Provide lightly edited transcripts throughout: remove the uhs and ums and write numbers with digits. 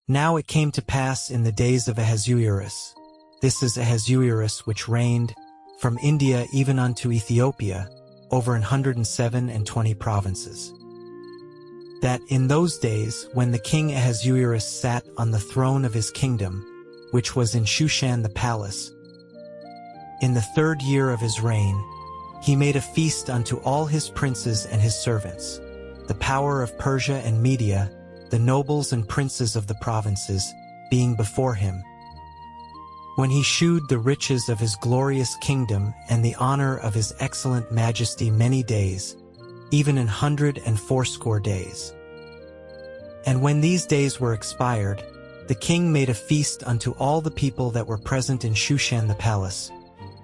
Now it came to pass in the days of Ahasuerus, this is Ahasuerus which reigned from India even unto Ethiopia, over 127 provinces, that in those days when the king Ahasuerus sat on the throne of his kingdom, which was in Shushan the palace, in the 3rd year of his reign, he made a feast unto all his princes and his servants, the power of Persia and Media, the nobles and princes of the provinces, being before him, when he shewed the riches of his glorious kingdom and the honor of his excellent majesty many days, even 180 days. And when these days were expired, the king made a feast unto all the people that were present in Shushan the palace,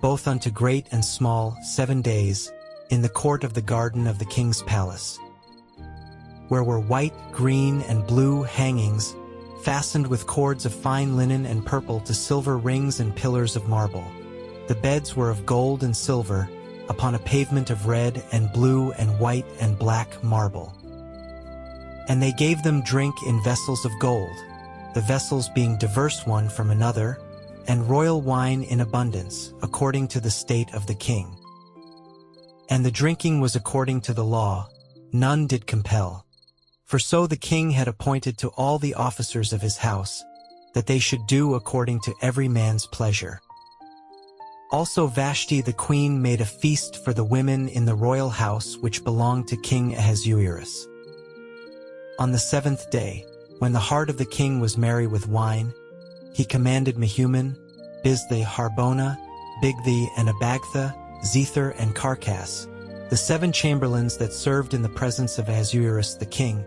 both unto great and small, 7 days, in the court of the garden of the king's palace, where were white, green, and blue hangings, fastened with cords of fine linen and purple to silver rings and pillars of marble. The beds were of gold and silver, upon a pavement of red and blue and white and black marble. And they gave them drink in vessels of gold, the vessels being diverse one from another, and royal wine in abundance, according to the state of the king. And the drinking was according to the law, none did compel. For so the king had appointed to all the officers of his house, that they should do according to every man's pleasure. Also Vashti the queen made a feast for the women in the royal house which belonged to King Ahasuerus. On the 7th day, when the heart of the king was merry with wine, he commanded Mehuman, Biztha, Harbona, Bigthi, and Abagtha, Zethar, and Carcass, the 7 chamberlains that served in the presence of Ahasuerus the king,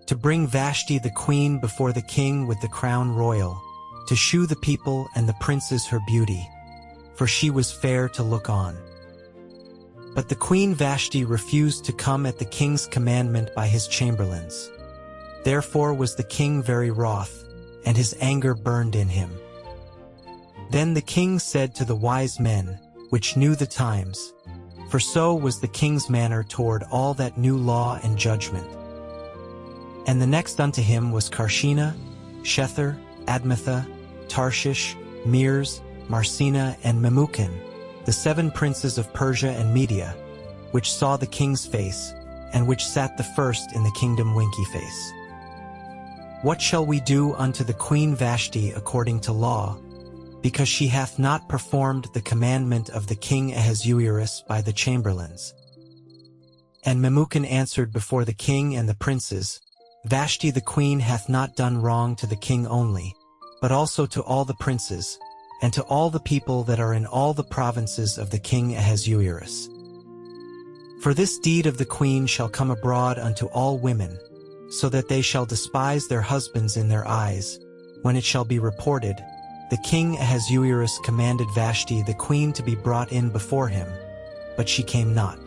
to bring Vashti the queen before the king with the crown royal, to shew the people and the princes her beauty, for she was fair to look on. But the queen Vashti refused to come at the king's commandment by his chamberlains. Therefore was the king very wroth, and his anger burned in him. Then the king said to the wise men, which knew the times, for so was the king's manner toward all that knew law and judgment. And the next unto him was Carshena, Shethar, Admatha, Tarshish, Meres, Marsena, and Memucan, the 7 princes of Persia and Media, which saw the king's face, and which sat the first in the kingdom winky face. What shall we do unto the queen Vashti according to law, because she hath not performed the commandment of the king Ahasuerus by the chamberlains? And Memucan answered before the king and the princes, Vashti the queen hath not done wrong to the king only, but also to all the princes, and to all the people that are in all the provinces of the king Ahasuerus. For this deed of the queen shall come abroad unto all women, so that they shall despise their husbands in their eyes, when it shall be reported, the king Ahasuerus commanded Vashti the queen to be brought in before him, but she came not.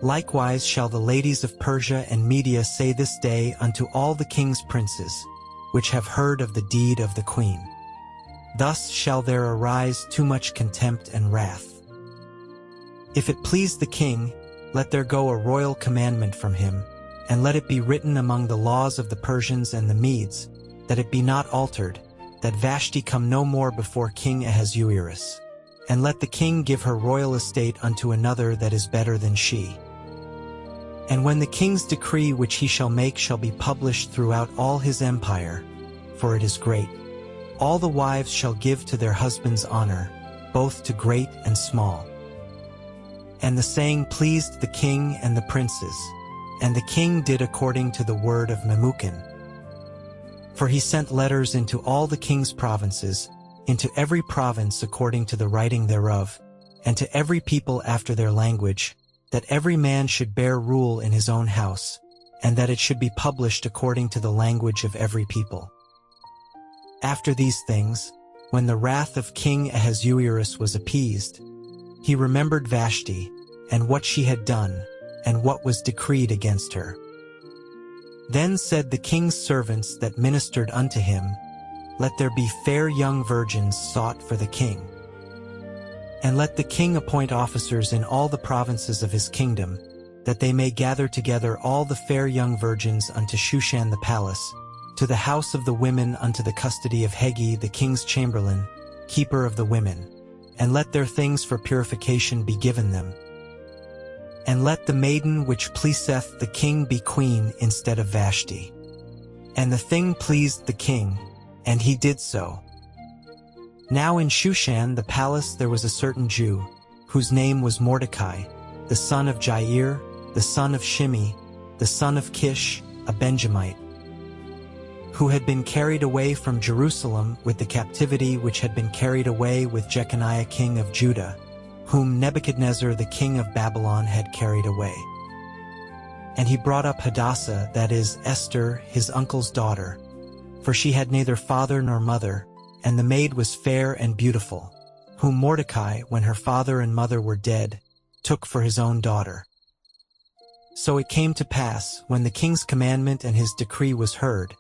Likewise shall the ladies of Persia and Media say this day unto all the king's princes, which have heard of the deed of the queen. Thus shall there arise too much contempt and wrath. If it please the king, let there go a royal commandment from him, and let it be written among the laws of the Persians and the Medes, that it be not altered, that Vashti come no more before King Ahasuerus. And let the king give her royal estate unto another that is better than she. And when the king's decree which he shall make shall be published throughout all his empire, for it is great, all the wives shall give to their husbands honor, both to great and small. And the saying pleased the king and the princes, and the king did according to the word of Memucan. For he sent letters into all the king's provinces, into every province according to the writing thereof, and to every people after their language, that every man should bear rule in his own house, and that it should be published according to the language of every people. After these things, when the wrath of King Ahasuerus was appeased, he remembered Vashti, and what she had done, and what was decreed against her. Then said the king's servants that ministered unto him, Let there be fair young virgins sought for the king. And let the king appoint officers in all the provinces of his kingdom, that they may gather together all the fair young virgins unto Shushan the palace, to the house of the women unto the custody of Hegi the king's chamberlain, keeper of the women, and let their things for purification be given them. And let the maiden which pleaseth the king be queen instead of Vashti. And the thing pleased the king, and he did so. Now in Shushan the palace there was a certain Jew, whose name was Mordecai, the son of Jair, the son of Shimei, the son of Kish, a Benjamite, who had been carried away from Jerusalem with the captivity which had been carried away with Jeconiah king of Judah, whom Nebuchadnezzar the king of Babylon had carried away. And he brought up Hadassah, that is, Esther, his uncle's daughter, for she had neither father nor mother, and the maid was fair and beautiful, whom Mordecai, when her father and mother were dead, took for his own daughter. So it came to pass, when the king's commandment and his decree was heard,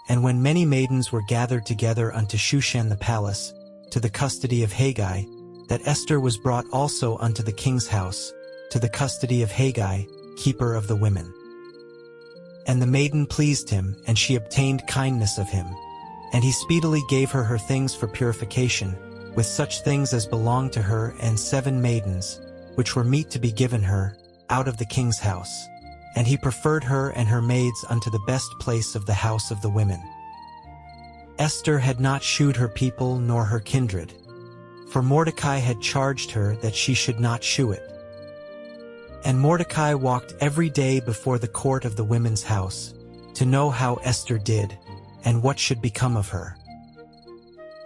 and when many maidens were gathered together unto Shushan the palace, to the custody of Haggai, that Esther was brought also unto the king's house, to the custody of Haggai, keeper of the women. And the maiden pleased him, and she obtained kindness of him. And he speedily gave her her things for purification, with such things as belonged to her, and 7 maidens, which were meet to be given her, out of the king's house. And he preferred her and her maids unto the best place of the house of the women. Esther had not shewed her people nor her kindred, for Mordecai had charged her that she should not shew it. And Mordecai walked every day before the court of the women's house, to know how Esther did, and what should become of her.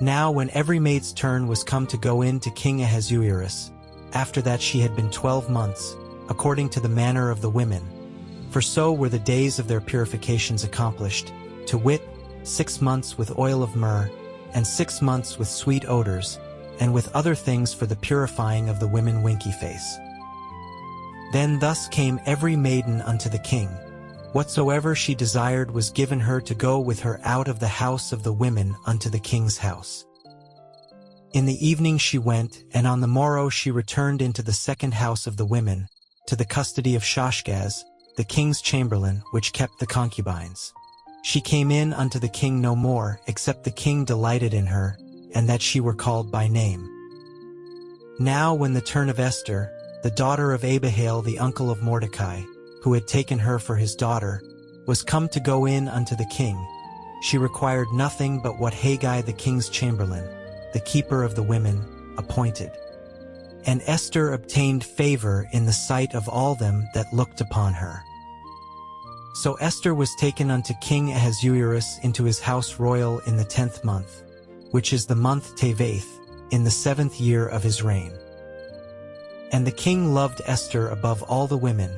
Now when every maid's turn was come to go in to King Ahasuerus, after that she had been 12 months, according to the manner of the women, for so were the days of their purifications accomplished, to wit, 6 months with oil of myrrh, and 6 months with sweet odors, and with other things for the purifying of the women winky face. Then thus came every maiden unto the king. Whatsoever she desired was given her to go with her out of the house of the women unto the king's house. In the evening she went, and on the morrow she returned into the second house of the women, to the custody of Shashgaz, the king's chamberlain, which kept the concubines. She came in unto the king no more, except the king delighted in her, and that she were called by name. Now when the turn of Esther, the daughter of Abihail the uncle of Mordecai, who had taken her for his daughter, was come to go in unto the king, she required nothing but what Haggai the king's chamberlain, the keeper of the women, appointed. And Esther obtained favor in the sight of all them that looked upon her. So Esther was taken unto King Ahasuerus into his house royal in the 10th month, which is the month Teveth, in the 7th year of his reign. And the king loved Esther above all the women,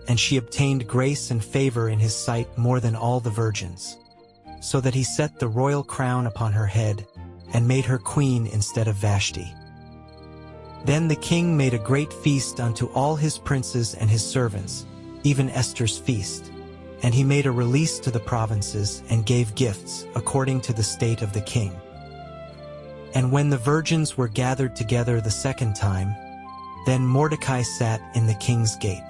and she obtained grace and favor in his sight more than all the virgins, so that he set the royal crown upon her head, and made her queen instead of Vashti. Then the king made a great feast unto all his princes and his servants, even Esther's feast, and he made a release to the provinces, and gave gifts, according to the state of the king. And when the virgins were gathered together the second time, then Mordecai sat in the king's gate.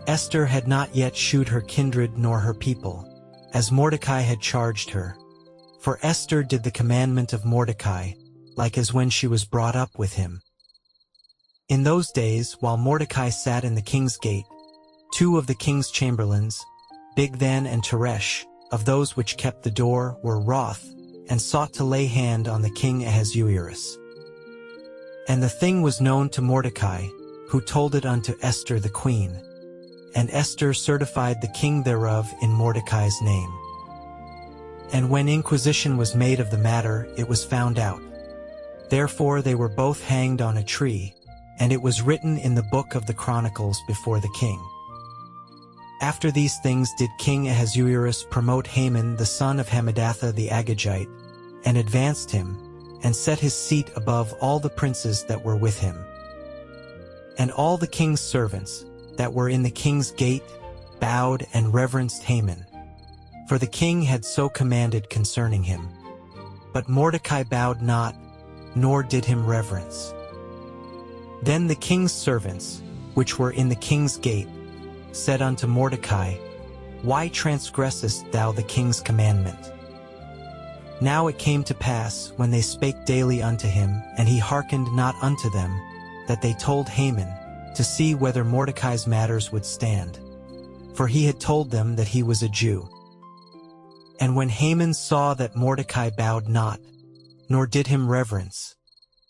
Esther had not yet shewed her kindred nor her people, as Mordecai had charged her. For Esther did the commandment of Mordecai, like as when she was brought up with him. In those days, while Mordecai sat in the king's gate, 2 of the king's chamberlains, Bigthan and Teresh, of those which kept the door, were wroth, and sought to lay hand on the king Ahasuerus. And the thing was known to Mordecai, who told it unto Esther the queen. And Esther certified the king thereof in Mordecai's name. And when inquisition was made of the matter, it was found out. Therefore they were both hanged on a tree, and it was written in the book of the Chronicles before the king. After these things did King Ahasuerus promote Haman the son of Hammedatha the Agagite, and advanced him, and set his seat above all the princes that were with him. And all the king's servants that were in the king's gate bowed and reverenced Haman, for the king had so commanded concerning him. But Mordecai bowed not, nor did him reverence. Then the king's servants, which were in the king's gate, said unto Mordecai, Why transgressest thou the king's commandment? Now it came to pass, when they spake daily unto him, and he hearkened not unto them, that they told Haman, to see whether Mordecai's matters would stand. For he had told them that he was a Jew. And when Haman saw that Mordecai bowed not, nor did him reverence,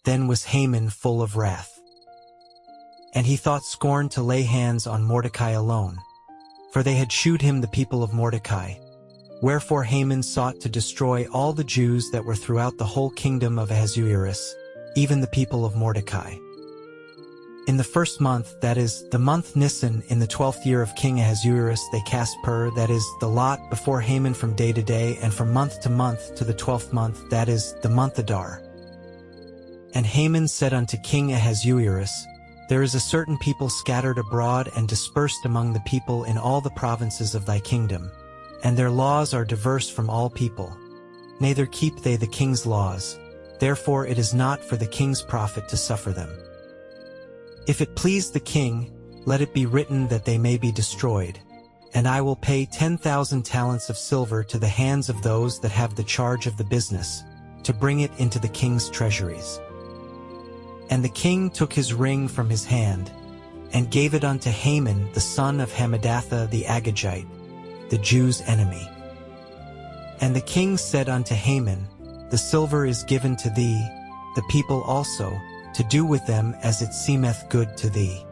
then was Haman full of wrath. And he thought scorn to lay hands on Mordecai alone, for they had shewed him the people of Mordecai. Wherefore Haman sought to destroy all the Jews that were throughout the whole kingdom of Ahasuerus, even the people of Mordecai. In the first month, that is, the month Nisan, in the 12th year of King Ahasuerus, they cast pur, that is, the lot, before Haman from day to day, and from month to month, to the 12th month, that is, the month Adar. And Haman said unto King Ahasuerus, There is a certain people scattered abroad and dispersed among the people in all the provinces of thy kingdom, and their laws are diverse from all people. Neither keep they the king's laws, therefore it is not for the king's profit to suffer them. If it please the king, let it be written that they may be destroyed, and I will pay 10,000 talents of silver to the hands of those that have the charge of the business, to bring it into the king's treasuries. And the king took his ring from his hand, and gave it unto Haman the son of Hammedatha the Agagite, the Jews' enemy. And the king said unto Haman, The silver is given to thee, the people also, to do with them as it seemeth good to thee.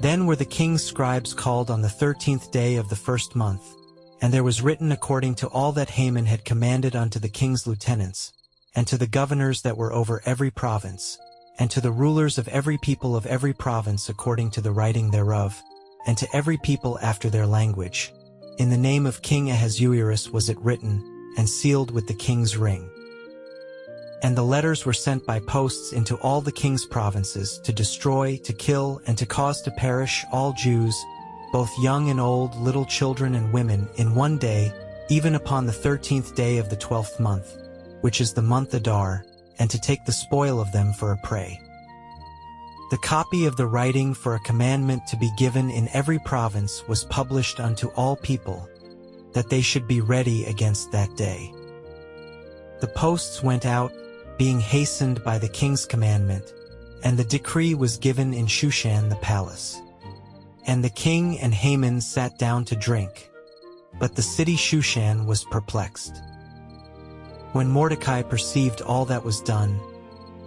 Then were the king's scribes called on the 13th day of the first month, and there was written according to all that Haman had commanded unto the king's lieutenants, and to the governors that were over every province, and to the rulers of every people of every province according to the writing thereof, and to every people after their language. In the name of King Ahasuerus was it written, and sealed with the king's ring. And the letters were sent by posts into all the king's provinces, to destroy, to kill, and to cause to perish all Jews, both young and old, little children and women, in one day, even upon the 13th day of the 12th month, which is the month Adar, and to take the spoil of them for a prey. The copy of the writing for a commandment to be given in every province was published unto all people, that they should be ready against that day. The posts went out, being hastened by the king's commandment, and the decree was given in Shushan the palace. And the king and Haman sat down to drink, but the city Shushan was perplexed. When Mordecai perceived all that was done,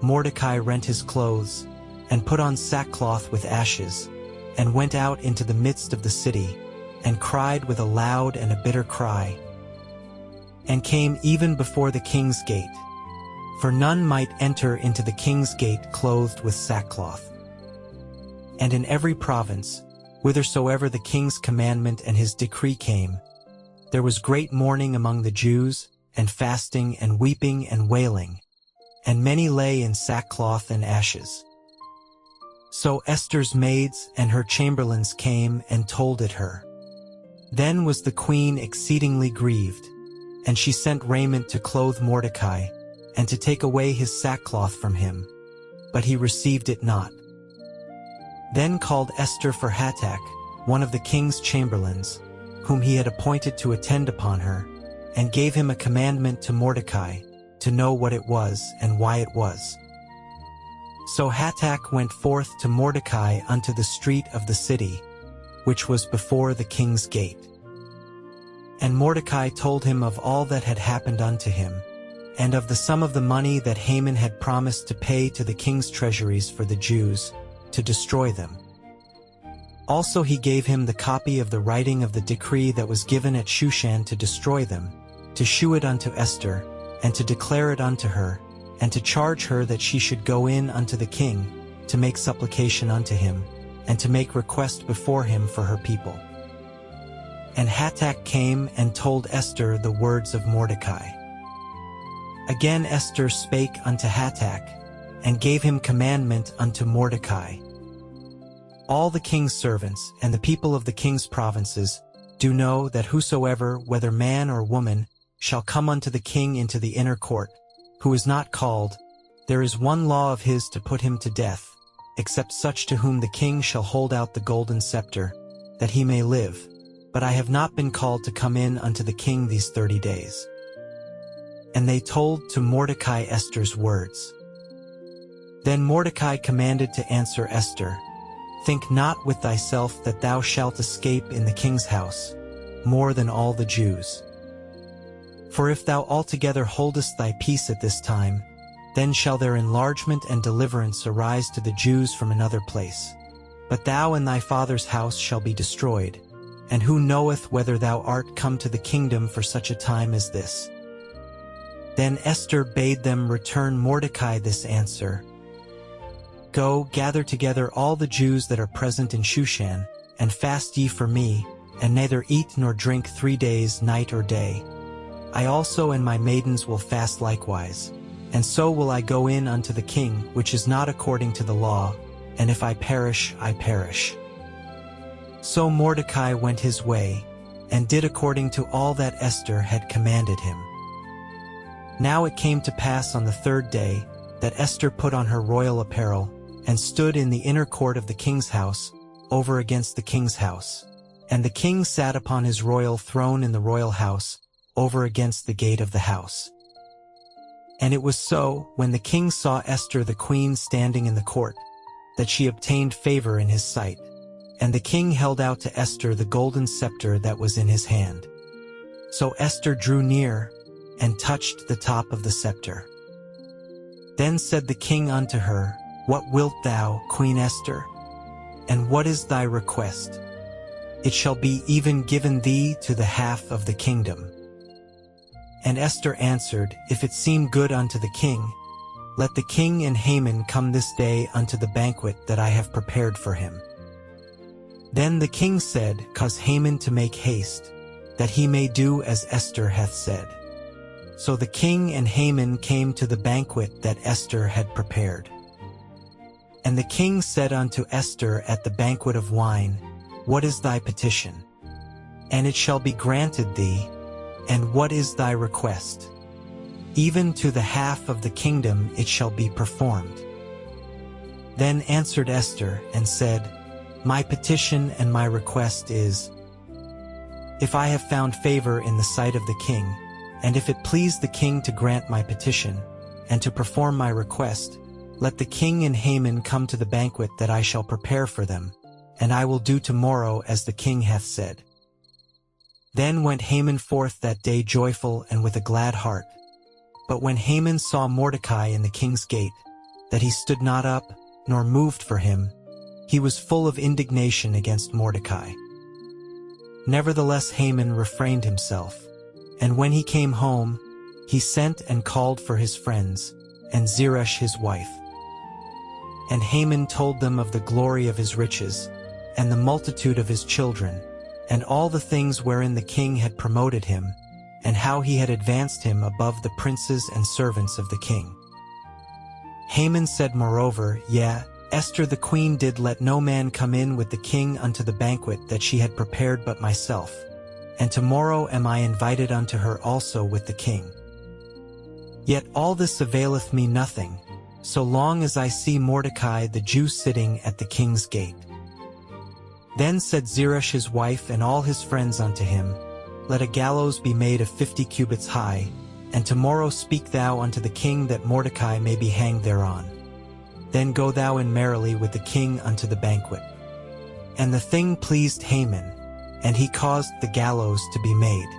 Mordecai rent his clothes, and put on sackcloth with ashes, and went out into the midst of the city, and cried with a loud and a bitter cry, and came even before the king's gate. For none might enter into the king's gate clothed with sackcloth. And in every province, whithersoever the king's commandment and his decree came, there was great mourning among the Jews, and fasting and weeping and wailing, and many lay in sackcloth and ashes. So Esther's maids and her chamberlains came and told it her. Then was the queen exceedingly grieved, and she sent raiment to clothe Mordecai, and to take away his sackcloth from him, but he received it not. Then called Esther for Hatach, one of the king's chamberlains, whom he had appointed to attend upon her, and gave him a commandment to Mordecai, to know what it was and why it was. So Hatach went forth to Mordecai unto the street of the city, which was before the king's gate. And Mordecai told him of all that had happened unto him, and of the sum of the money that Haman had promised to pay to the king's treasuries for the Jews, to destroy them. Also he gave him the copy of the writing of the decree that was given at Shushan to destroy them, to shew it unto Esther, and to declare it unto her, and to charge her that she should go in unto the king, to make supplication unto him, and to make request before him for her people. And Hatach came and told Esther the words of Mordecai. Again Esther spake unto Hatach, and gave him commandment unto Mordecai. All the king's servants and the people of the king's provinces do know that whosoever, whether man or woman, shall come unto the king into the inner court, who is not called, there is one law of his to put him to death, except such to whom the king shall hold out the golden scepter, that he may live, but I have not been called to come in unto the king these 30 days. And they told to Mordecai Esther's words. Then Mordecai commanded to answer Esther, Think not with thyself that thou shalt escape in the king's house, more than all the Jews. For if thou altogether holdest thy peace at this time, then shall their enlargement and deliverance arise to the Jews from another place. But thou and thy father's house shall be destroyed, and who knoweth whether thou art come to the kingdom for such a time as this? Then Esther bade them return Mordecai this answer, Go, gather together all the Jews that are present in Shushan, and fast ye for me, and neither eat nor drink 3 days, night or day. I also and my maidens will fast likewise, and so will I go in unto the king, which is not according to the law, and if I perish, I perish. So Mordecai went his way, and did according to all that Esther had commanded him. Now it came to pass on the 3rd day, that Esther put on her royal apparel, and stood in the inner court of the king's house, over against the king's house. And the king sat upon his royal throne in the royal house, over against the gate of the house. And it was so, when the king saw Esther the queen standing in the court, that she obtained favor in his sight. And the king held out to Esther the golden scepter that was in his hand. So Esther drew near, and touched the top of the scepter. Then said the king unto her, What wilt thou, Queen Esther? And what is thy request? It shall be even given thee to the half of the kingdom. And Esther answered, If it seem good unto the king, let the king and Haman come this day unto the banquet that I have prepared for him. Then the king said, Cause Haman to make haste, that he may do as Esther hath said. So the king and Haman came to the banquet that Esther had prepared. And the king said unto Esther at the banquet of wine, What is thy petition? And it shall be granted thee. And what is thy request? Even to the half of the kingdom it shall be performed. Then answered Esther and said, My petition and my request is, If I have found favor in the sight of the king, and if it please the king to grant my petition, and to perform my request, let the king and Haman come to the banquet that I shall prepare for them, and I will do tomorrow as the king hath said. Then went Haman forth that day joyful and with a glad heart. But when Haman saw Mordecai in the king's gate, that he stood not up, nor moved for him, he was full of indignation against Mordecai. Nevertheless Haman refrained himself, and when he came home, he sent and called for his friends, and Zeresh his wife. And Haman told them of the glory of his riches, and the multitude of his children, and all the things wherein the king had promoted him, and how he had advanced him above the princes and servants of the king. Haman said moreover, Yea, Esther the queen did let no man come in with the king unto the banquet that she had prepared but myself, and tomorrow am I invited unto her also with the king. Yet all this availeth me nothing, so long as I see Mordecai the Jew sitting at the king's gate. Then said Zeresh his wife and all his friends unto him, Let a gallows be made of 50 cubits high, and tomorrow speak thou unto the king that Mordecai may be hanged thereon. Then go thou in merrily with the king unto the banquet. And the thing pleased Haman, and he caused the gallows to be made.